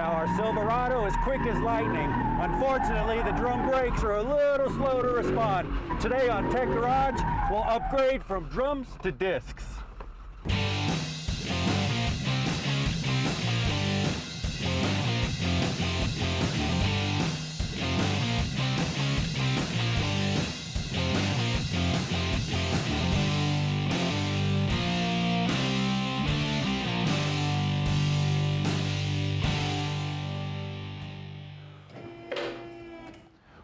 Now our Silverado is quick as lightning. Unfortunately, the drum brakes are a little slow to respond. Today on Tech Garage, we'll upgrade from drums to discs.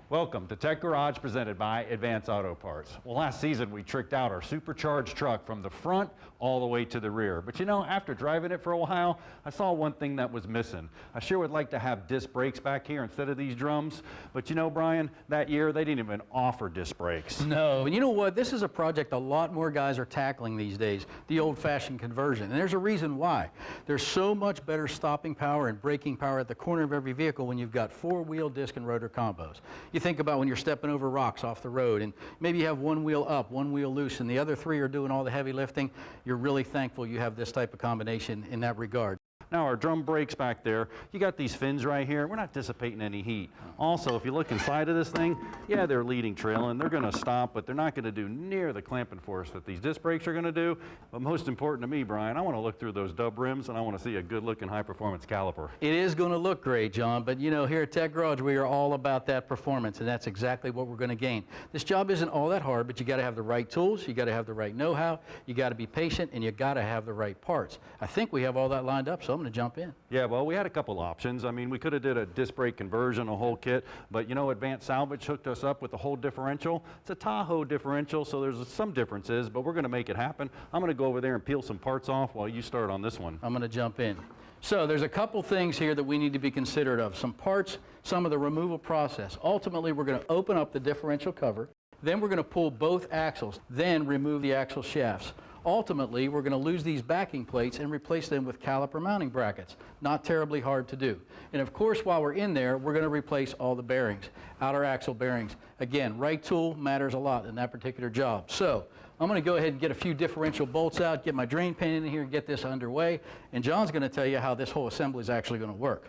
Welcome to Tech Garage, presented by Advance Auto Parts. Well, last season we tricked out our supercharged truck from the front all the way to the rear. But you know, after driving it for a while, I saw one thing that was missing. I sure would like to have disc brakes back here instead of these drums. But you know, Brian, that year they didn't even offer disc brakes. No, and you know what? This is a project a lot more guys are tackling these days, the old-fashioned conversion. And there's a reason why. There's so much better stopping power and braking power at the corner of every vehicle when you've got four-wheel disc and rotor combos. You think about when you're stepping over rocks off the road and maybe you have one wheel up, one wheel loose, and the other three are doing all the heavy lifting. You're really thankful you have this type of combination in that regard. Now our drum brakes back there, you got these fins right here. We're not dissipating any heat. Also, if you look inside of this thing, yeah, they're leading trailing. They're going to stop, but they're not going to do near the clamping force that these disc brakes are going to do. But most important to me, Brian, I want to look through those dub rims and I want to see a good-looking high-performance caliper. It is going to look great, John, but you know, here at Tech Garage, we are all about that performance, and that's exactly what we're going to gain. This job isn't all that hard, but you got to have the right tools, you got to have the right know-how, you got to be patient, and you got to have the right parts. I think we have all that lined up, so I'm going to jump in. Yeah, well, we had a couple options. I mean, we could have did a disc brake conversion, a whole kit, but you know, Advanced Salvage hooked us up with a whole differential. It's a Tahoe differential, so there's some differences, but we're going to make it happen. I'm going to go over there and peel some parts off while you start on this one. I'm going to jump in. So there's a couple things here that we need to be considerate of. Some parts, some of the removal process. Ultimately, we're going to open up the differential cover, then we're going to pull both axles, then remove the axle shafts. Ultimately, we're going to lose these backing plates and replace them with caliper mounting brackets. Not terribly hard to do. And of course, while we're in there, we're going to replace all the bearings, outer axle bearings. Again, right tool matters a lot in that particular job. So I'm going to go ahead and get a few differential bolts out, get my drain pan in here, and get this underway. And John's going to tell you how this whole assembly is actually going to work.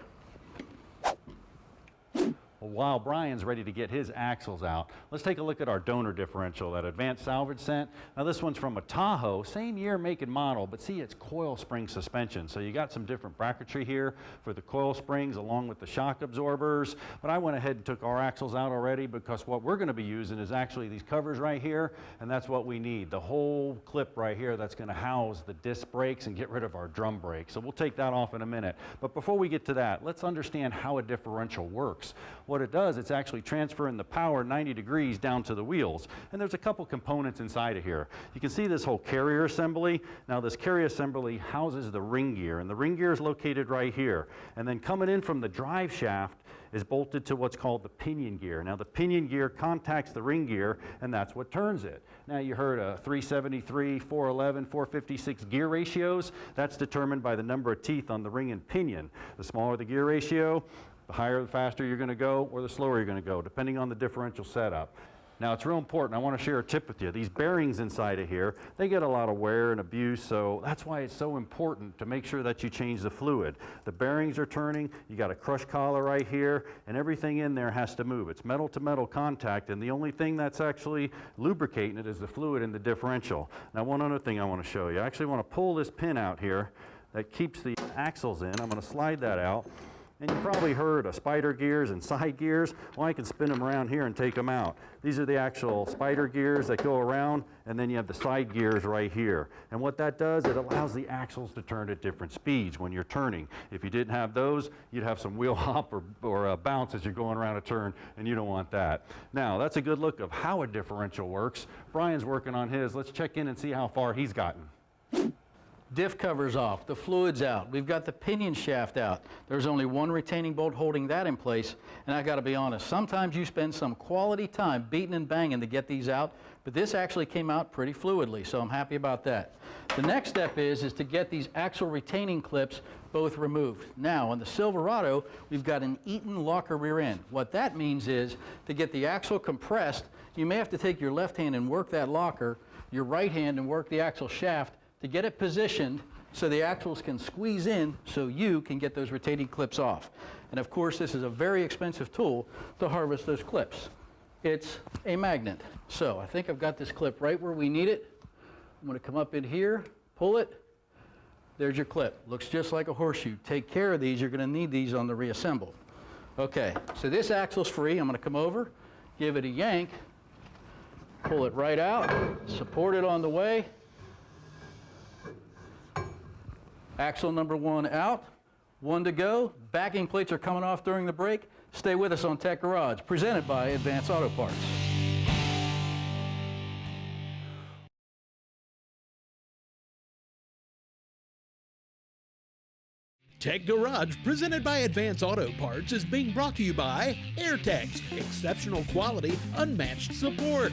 While Brian's ready to get his axles out, let's take a look at our donor differential that Advanced Salvage sent. Now this one's from a Tahoe, same year, make and model, but see, it's coil spring suspension. So you got some different bracketry here for the coil springs along with the shock absorbers. But I went ahead and took our axles out already because what we're going to be using is actually these covers right here, and that's what we need. The whole clip right here that's going to house the disc brakes and get rid of our drum brakes. So we'll take that off in a minute. But before we get to that, let's understand how a differential works. What it does, it's actually transferring the power 90 degrees down to the wheels. And there's a couple components inside of here. You can see this whole carrier assembly. Now this carrier assembly houses the ring gear, and the ring gear is located right here. And then coming in from the drive shaft is bolted to what's called the pinion gear. Now the pinion gear contacts the ring gear, and that's what turns it. Now you heard a 373, 411, 456 gear ratios. That's determined by the number of teeth on the ring and pinion. The smaller the gear ratio, the higher, the faster you're going to go, or the slower you're going to go, depending on the differential setup. Now, it's real important. I want to share a tip with you. These bearings inside of here, they get a lot of wear and abuse, so that's why it's so important to make sure that you change the fluid. The bearings are turning, you got a crush collar right here, and everything in there has to move. It's metal-to-metal contact, and the only thing that's actually lubricating it is the fluid in the differential. Now, one other thing I want to show you. I actually want to pull this pin out here that keeps the axles in. I'm going to slide that out. And you probably heard of spider gears and side gears. Well, I can spin them around here and take them out. These are the actual spider gears that go around, and then you have the side gears right here. And what that does, it allows the axles to turn at different speeds when you're turning. If you didn't have those, you'd have some wheel hop or bounce as you're going around a turn, and you don't want that. Now, that's a good look of how a differential works. Brian's working on his. Let's check in and see how far he's gotten. Diff cover's off, the fluid's out, we've got the pinion shaft out. There's only one retaining bolt holding that in place, and I gotta be honest, sometimes you spend some quality time beating and banging to get these out, but this actually came out pretty fluidly, so I'm happy about that. The next step is to get these axle retaining clips both removed. Now, on the Silverado, we've got an Eaton locker rear end. What that means is, to get the axle compressed, you may have to take your left hand and work that locker, your right hand and work the axle shaft, to get it positioned so the axles can squeeze in so you can get those rotating clips off. And of course, this is a very expensive tool to harvest those clips. It's a magnet. So I think I've got this clip right where we need it. I'm going to come up in here, pull it. There's your clip. Looks just like a horseshoe. Take care of these. You're going to need these on the reassemble. Okay, so this axle's free. I'm going to come over, give it a yank, pull it right out, support it on the way. Axle number 1 out, 1 to go. Backing plates are coming off during the break. Stay with us on Tech Garage, presented by Advanced Auto Parts. Tech Garage, presented by Advance Auto Parts, is being brought to you by AirTex, exceptional quality, unmatched support.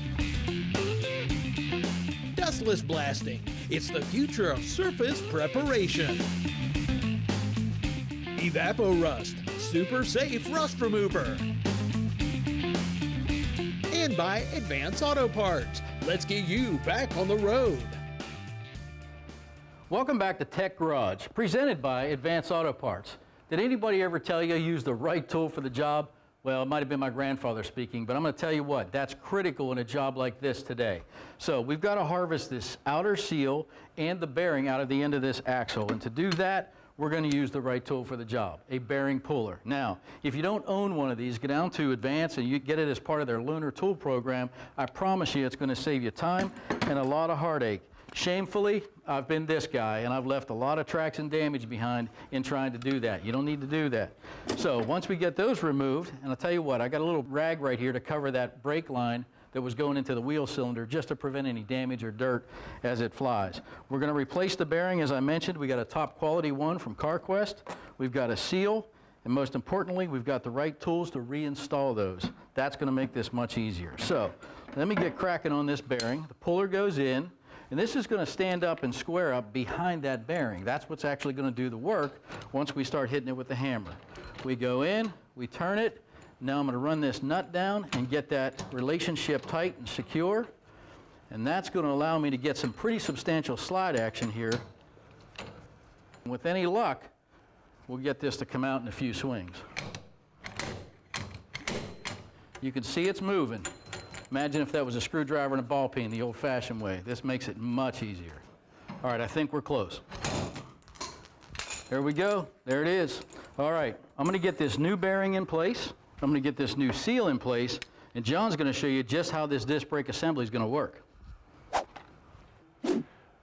Dustless blasting, it's the future of surface preparation. EvapoRust, super safe rust remover. And by Advance Auto Parts, let's get you back on the road. Welcome back to Tech Garage, presented by Advanced Auto Parts. Did anybody ever tell you use the right tool for the job? Well, it might have been my grandfather speaking, but I'm going to tell you what, that's critical in a job like this today. So we've got to harvest this outer seal and the bearing out of the end of this axle, and to do that, we're going to use the right tool for the job, a bearing puller. Now, if you don't own one of these, go down to Advance and you get it as part of their Lunar Tool program. I promise you it's going to save you time and a lot of heartache. Shamefully, I've been this guy, and I've left a lot of tracks and damage behind in trying to do that. You don't need to do that. So once we get those removed, and I'll tell you what, I got a little rag right here to cover that brake line that was going into the wheel cylinder just to prevent any damage or dirt as it flies. We're going to replace the bearing, as I mentioned. We got a top quality one from CarQuest. We've got a seal, and most importantly, we've got the right tools to reinstall those. That's going to make this much easier. So let me get cracking on this bearing. The puller goes in. And this is going to stand up and square up behind that bearing. That's what's actually going to do the work once we start hitting it with the hammer. We go in, we turn it. Now I'm going to run this nut down and get that relationship tight and secure. And that's going to allow me to get some pretty substantial slide action here. With any luck, we'll get this to come out in a few swings. You can see it's moving. Imagine if that was a screwdriver and a ball peen the old-fashioned way. This makes it much easier. All right, I think we're close. There we go. There it is. All right, I'm going to get this new bearing in place. I'm going to get this new seal in place, and John's going to show you just how this disc brake assembly is going to work.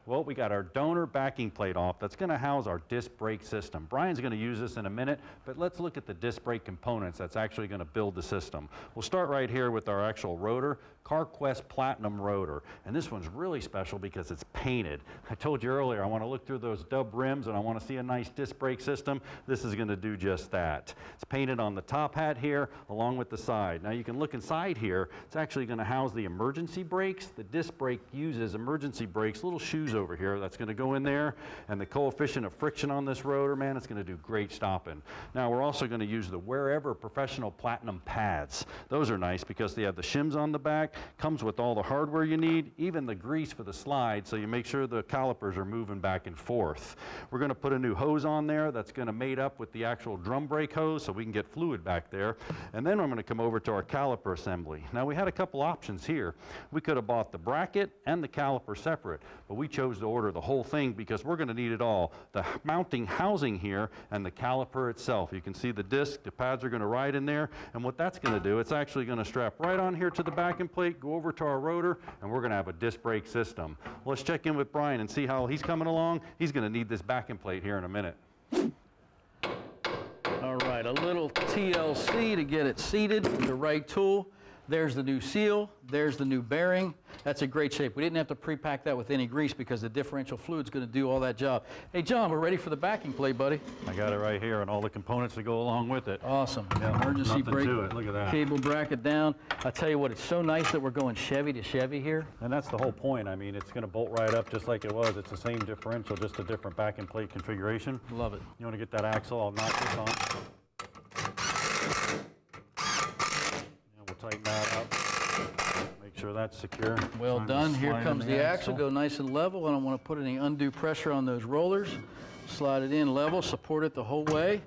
Well, we got our donor backing plate off. That's going to house our disc brake system. Brian's going to use this in a minute, but let's look at the disc brake components that's actually going to build the system. We'll start right here with our actual rotor, CarQuest Platinum rotor. And this one's really special because it's painted. I told you earlier, I want to look through those dub rims and I want to see a nice disc brake system. This is going to do just that. It's painted on the top hat here along with the side. Now you can look inside here. It's actually going to house the emergency brakes. The disc brake uses emergency brakes, little shoes over here that's going to go in there, and the coefficient of friction on this rotor, man, it's going to do great stopping. Now we're also going to use the Wherever Professional Platinum pads. Those are nice because they have the shims on the back, comes with all the hardware you need, even the grease for the slide, so you make sure the calipers are moving back and forth. We're going to put a new hose on there that's going to mate up with the actual drum brake hose so we can get fluid back there. And then I'm going to come over to our caliper assembly. Now we had a couple options here. We could have bought the bracket and the caliper separate, but we chose to order the whole thing because we're going to need it all. The mounting housing here and the caliper itself. You can see the disc, the pads are going to ride in there, and what that's going to do, it's actually going to strap right on here to the backing plate, go over to our rotor, and we're going to have a disc brake system. Let's check in with Brian and see how he's coming along. He's going to need this backing plate here in a minute. All right, a little TLC to get it seated with the right tool. There's the new seal, there's the new bearing. That's a great shape. We didn't have to pre-pack that with any grease because the differential fluid's going to do all that job. Hey, John, we're ready for the backing plate, buddy. I got it right here and all the components that go along with it. Awesome. Yeah, Emergency brake, to it. Look at that. Cable bracket down. I tell you what, it's so nice that we're going Chevy to Chevy here. And that's the whole point. I mean, it's going to bolt right up just like it was. It's the same differential, just a different backing plate configuration. Love it. You want to get that axle? I'll knock this on. We'll tighten that up. Make sure that's secure. Well Time to done. Here slide in comes the axle. Go nice and level. I don't want to put any undue pressure on those rollers. Slide it in level, support it the whole way.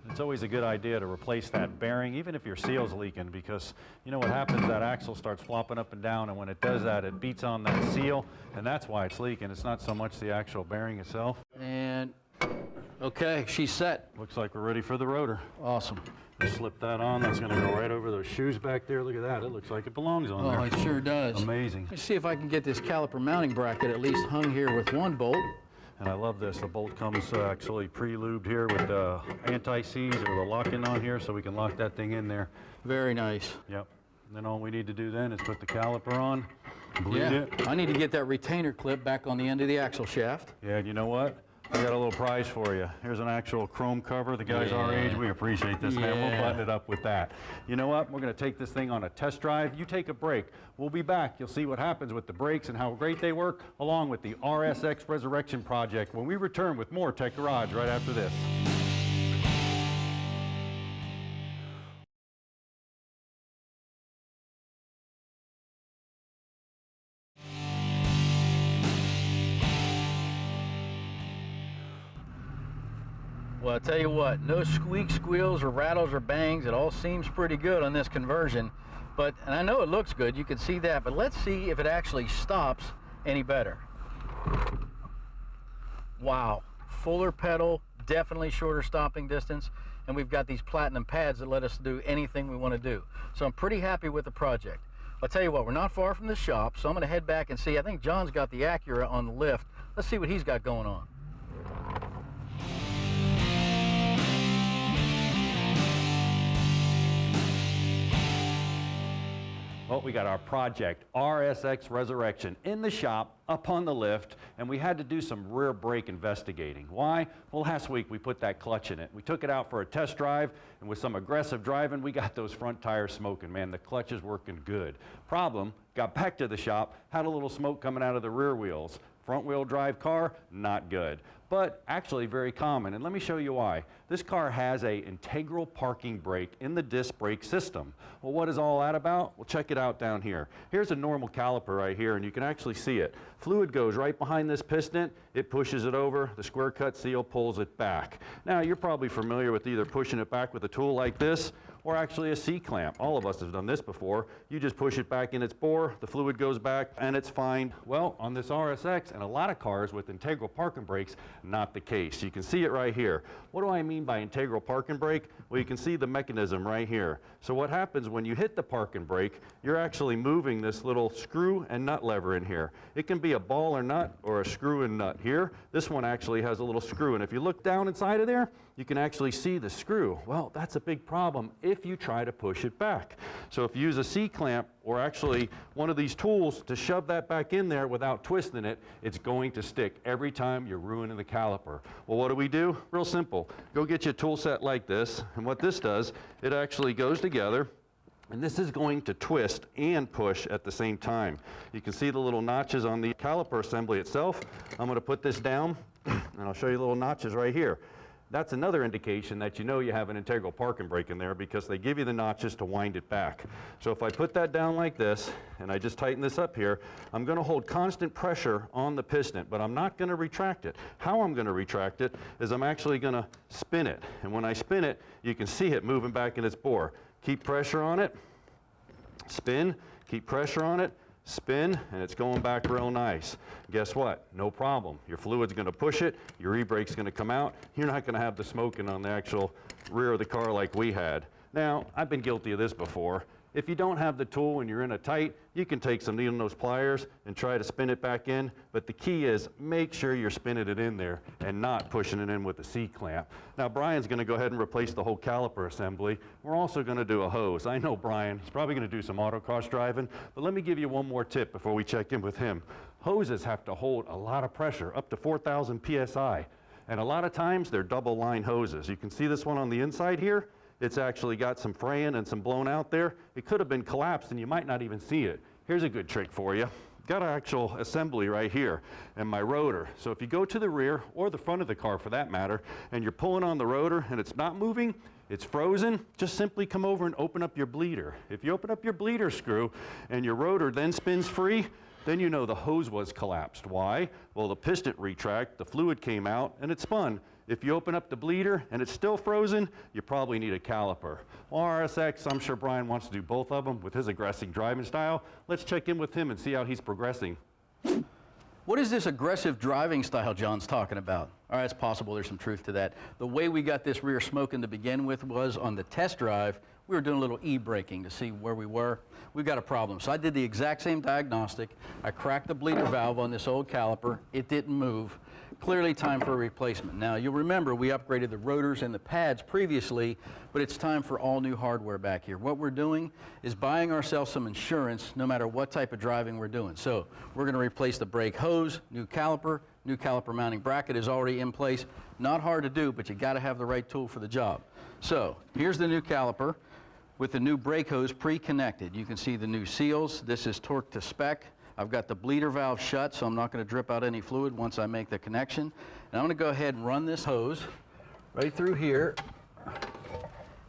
It's always a good idea to replace that bearing, even if your seal's leaking, because you know what happens, that axle starts flopping up and down, and when it does that, it beats on that seal, and that's why it's leaking. It's not so much the actual bearing itself. And, okay, she's set. Looks like we're ready for the rotor. Awesome. Just slip that on. That's going to go right over those shoes back there. Look at that. It looks like it belongs on there. Oh, it sure does. Amazing. Let's see if I can get this caliper mounting bracket at least hung here with one bolt. And I love this. The bolt comes actually pre-lubed here with anti-seize or the lock-in on here, so we can lock that thing in there. Very nice. Yep. And then all we need to do then is put the caliper on, bleed Yeah, it. I need to get that retainer clip back on the end of the axle shaft. Yeah, and you know what? I got a little prize for you. Here's an actual chrome cover. The guys our age, we appreciate this, man. We'll button it up with that. You know what? We're going to take this thing on a test drive. You take a break. We'll be back. You'll see what happens with the brakes and how great they work, along with the RSX Resurrection Project, when we return with more Tech Garage right after this. Well, I tell you what, no squeak, squeals, or rattles, or bangs. It all seems pretty good on this conversion. But, and I know it looks good, you can see that, but let's see if it actually stops any better. Wow, fuller pedal, definitely shorter stopping distance, and we've got these platinum pads that let us do anything we want to do. So I'm pretty happy with the project. I'll tell you what, we're not far from the shop, so I'm going to head back and see. I think John's got the Acura on the lift. Let's see what he's got going on. Well, we got our project, RSX Resurrection, in the shop, up on the lift, and we had to do some rear brake investigating. Why? Well, last week we put that clutch in it. We took it out for a test drive, and with some aggressive driving, we got those front tires smoking. Man, the clutch is working good. Problem, got back to the shop, had a little smoke coming out of the rear wheels. Front wheel drive car, not good. But actually very common, and let me show you why. This car has an integral parking brake in the disc brake system. Well, what is all that about? Well, check it out down here. Here's a normal caliper right here, and you can actually see it. Fluid goes right behind this piston, it pushes it over, the square cut seal pulls it back. Now, you're probably familiar with either pushing it back with a tool like this, or actually a C-clamp. All of us have done this before. You just push it back in its bore, the fluid goes back, and it's fine. Well, on this RSX and a lot of cars with integral parking brakes, not the case. You can see it right here. What do I mean by integral parking brake? Well, you can see the mechanism right here. So what happens when you hit the parking brake, you're actually moving this little screw and nut lever in here. It can be a ball or nut or a screw and nut here. This one actually has a little screw, and if you look down inside of there, you can actually see the screw. Well, that's a big problem if you try to push it back. So if you use a C-clamp or actually one of these tools to shove that back in there without twisting it, it's going to stick every time you're ruining the caliper. Well, what do we do? Real simple. Go get you a tool set like this, and what this does, it actually goes together, and this is going to twist and push at the same time. You can see the little notches on the caliper assembly itself. I'm going to put this down, and I'll show you little notches right here. That's another indication that you know you have an integral parking brake in there, because they give you the notches to wind it back. So if I put that down like this, and I just tighten this up here, I'm going to hold constant pressure on the piston, but I'm not going to retract it. How I'm going to retract it is I'm actually going to spin it. And when I spin it, you can see it moving back in its bore. Keep pressure on it, spin, keep pressure on it, spin, and it's going back real nice. Guess what? No problem. Your fluid's going to push it, your e-brake's going to come out. You're not going to have the smoking on the actual rear of the car like we had. Now, I've been guilty of this before. If you don't have the tool and you're in a tight, you can take some needle nose pliers and try to spin it back in, but the key is make sure you're spinning it in there and not pushing it in with the C-clamp. Now, Bryan's going to go ahead and replace the whole caliper assembly. We're also going to do a hose. I know Bryan, he's probably going to do some autocross driving, but let me give you one more tip before we check in with him. Hoses have to hold a lot of pressure, up to 4,000 PSI, and a lot of times they're double line hoses. You can see this one on the inside here. It's actually got some fraying and some blown out there. It could have been collapsed and you might not even see it. Here's a good trick for you. got an actual assembly right here and my rotor. So if you go to the rear or the front of the car for that matter, and you're pulling on the rotor and it's not moving, it's frozen, just simply come over and open up your bleeder. If you open up your bleeder screw and your rotor then spins free, then you know the hose was collapsed. Why? Well, the piston retract, the fluid came out, and it spun. If you open up the bleeder and it's still frozen, you probably need a caliper. Well, RSX, I'm sure Bryan wants to do both of them with his aggressive driving style. Let's check in with him and see how he's progressing. What is this aggressive driving style John's talking about? All right, it's possible there's some truth to that. The way we got this rear smoking to begin with was on the test drive, we were doing a little e-braking to see where we were. We've got a problem. So I did the exact same diagnostic. I cracked the bleeder valve on this old caliper. It didn't move. Clearly time for a replacement. Now, you'll remember we upgraded the rotors and the pads previously, but it's time for all new hardware back here. What we're doing is buying ourselves some insurance no matter what type of driving we're doing. So we're going to replace the brake hose, new caliper mounting bracket is already in place. Not hard to do, but you got to have the right tool for the job. So here's the new caliper with the new brake hose pre-connected. You can see the new seals. This is torqued to spec. I've got the bleeder valve shut, so I'm not going to drip out any fluid once I make the connection. And I'm going to go ahead and run this hose right through here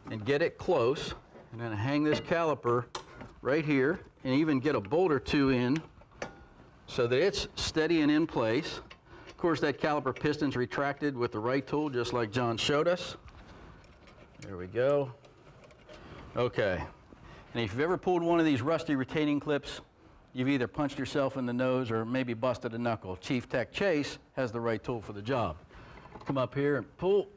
and get it close. And then hang this caliper right here and even get a bolt or two in so that it's steady and in place. Of course, that caliper piston's retracted with the right tool, just like John showed us. There we go. Okay. And if you've ever pulled one of these rusty retaining clips, you've either punched yourself in the nose or maybe busted a knuckle. Chief Tech Chase has the right tool for the job. Come up here and pull.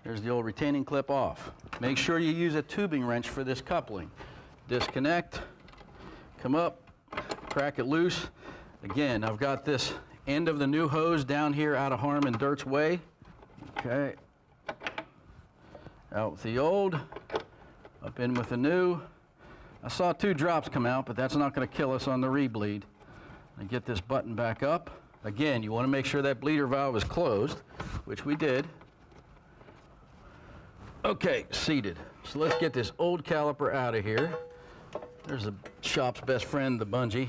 There's the old retaining clip off. Make sure you use a tubing wrench for this coupling. Disconnect, come up, crack it loose. Again, I've got this end of the new hose down here out of harm and dirt's way. Okay. Out with the old, up in with the new. I saw 2 drops come out, but that's not going to kill us on the rebleed. And get this button back up. Again, you want to make sure that bleeder valve is closed, which we did. Okay, seated. So let's get this old caliper out of here. There's the shop's best friend, the bungee.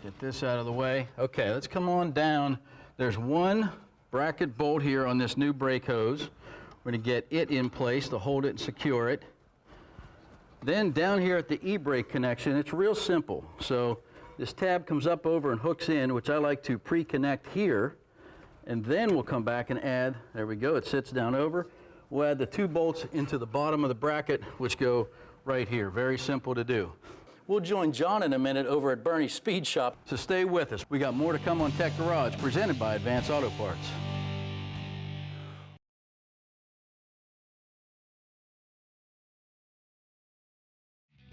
Get this out of the way. Okay, let's come on down. There's one bracket bolt here on this new brake hose. We're going to get it in place to hold it and secure it. Then down here at the e-brake connection, it's real simple. So this tab comes up over and hooks in, which I like to pre-connect here. And then we'll come back and add, there we go, it sits down over. We'll add the 2 bolts into the bottom of the bracket, which go right here. Very simple to do. We'll join John in a minute over at Bernie's Speed Shop, so stay with us. We got more to come on Tech Garage, presented by Advance Auto Parts.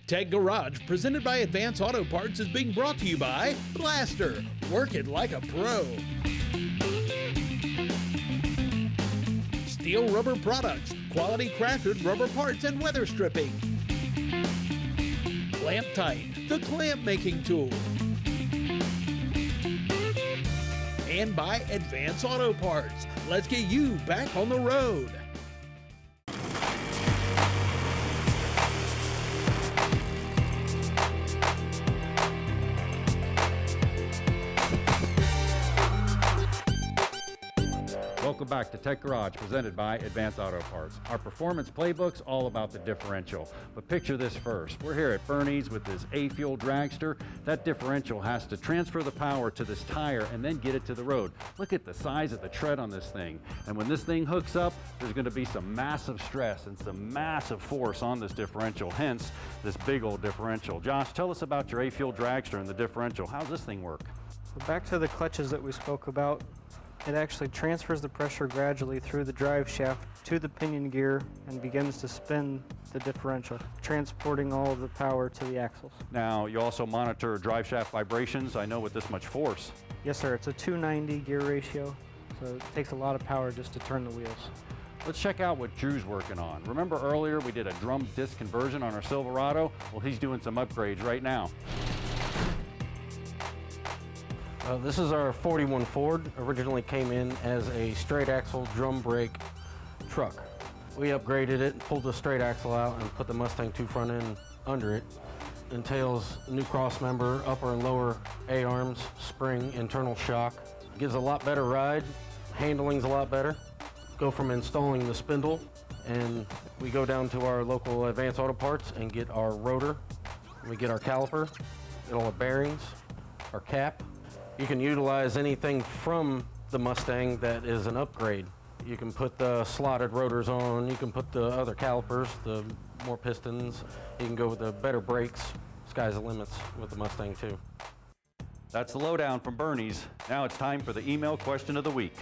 Tech Garage, presented by Advance Auto Parts, is being brought to you by Blaster. Work it like a pro. Steel Rubber Products, quality crafted rubber parts and weather stripping. Clamp Tight, the clamp making tool. And by Advance Auto Parts. Let's get you back on the road. Welcome back to Tech Garage, presented by Advance Auto Parts. Our performance playbook's all about the differential, but picture this first. We're here at Bernie's with this A-fuel dragster. That differential has to transfer the power to this tire and then get it to the road. Look at the size of the tread on this thing. And when this thing hooks up, there's going to be some massive stress and some massive force on this differential, hence this big old differential. Josh, tell us about your A-fuel dragster and the differential. How's this thing work? So back to the clutches that we spoke about. It actually transfers the pressure gradually through the drive shaft to the pinion gear and begins to spin the differential, transporting all of the power to the axles. Now, you also monitor drive shaft vibrations, I know, with this much force. Yes, sir. It's a 290 gear ratio, so it takes a lot of power just to turn the wheels. Let's check out what Drew's working on. Remember earlier we did a drum disc conversion on our Silverado? Well, he's doing some upgrades right now. This is our 41 Ford. Originally came in as a straight axle drum brake truck. We upgraded it, pulled the straight axle out, and put the Mustang 2 front end under it. entails new cross member, upper and lower A-arms, spring, internal shock. Gives a lot better ride, handling's a lot better. Go from installing the spindle, and we go down to our local Advanced Auto Parts and get our rotor. We get our caliper, get all our bearings, our cap. You can utilize anything from the Mustang that is an upgrade. You can put the slotted rotors on, you can put the other calipers, the more pistons, you can go with the better brakes. Sky's the limits with the Mustang too. That's the lowdown from Bernie's. Now it's time for the email question of the week.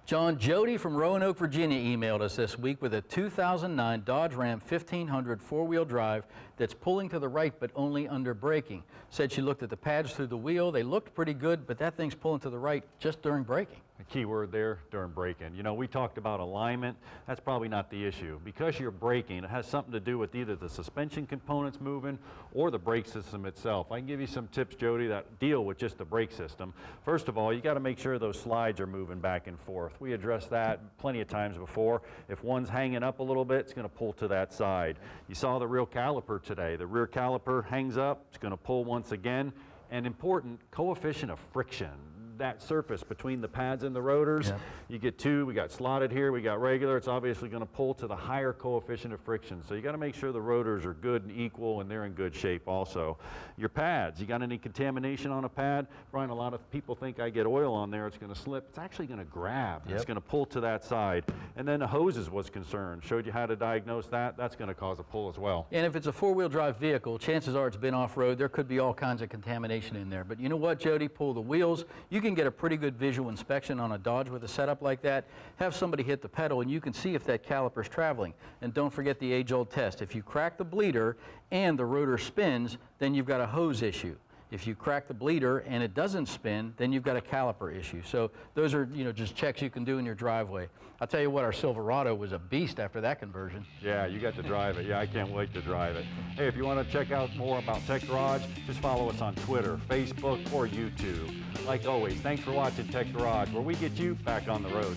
John Jody from Roanoke, Virginia emailed us this week with a 2009 Dodge Ram 1500 four-wheel drive that's pulling to the right but only under braking. Said she looked at the pads through the wheel. They looked pretty good, but that thing's pulling to the right just during braking. The key word there, during braking. You know, we talked about alignment. That's probably not the issue. Because you're braking, it has something to do with either the suspension components moving or the brake system itself. I can give you some tips, Jody, that deal with just the brake system. First of all, you got to make sure those slides are moving back and forth. We addressed that plenty of times before. If one's hanging up a little bit, it's going to pull to that side. You saw the rear caliper today. The rear caliper hangs up, it's going to pull once again. And important, coefficient of friction. That surface between the pads and the rotors. Yep. You get two, we got slotted here, we got regular. It's obviously going to pull to the higher coefficient of friction. So you got to make sure the rotors are good and equal and they're in good shape also. Your pads, you got any contamination on a pad? Brian, a lot of people think I get oil on there, it's going to slip. It's actually going to grab. Yep. It's going to pull to that side. And then the hoses was concerned. Showed you how to diagnose that. That's going to cause a pull as well. And if it's a four-wheel drive vehicle, chances are it's been off-road. There could be all kinds of contamination in there. But you know what, Jody? Pull the wheels. You can get a pretty good visual inspection on a Dodge with a setup like that. Have somebody hit the pedal and you can see if that caliper's traveling. And don't forget the age-old test. If you crack the bleeder and the rotor spins, then you've got a hose issue. If you crack the bleeder and it doesn't spin, then you've got a caliper issue. So those are, you know, just checks you can do in your driveway. I'll tell you what, our Silverado was a beast after that conversion. Yeah, you got to drive it. Yeah, I can't wait to drive it. Hey, if you want to check out more about Tech Garage, just follow us on Twitter, Facebook, or YouTube. Like always, thanks for watching Tech Garage, where we get you back on the road.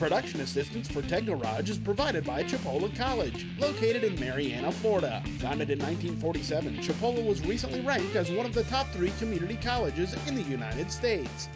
Production assistance for Tech Garage is provided by Chipola College, located in Marianna, Florida. Founded in 1947, Chipola was recently ranked as one of the top 3 community colleges in the United States.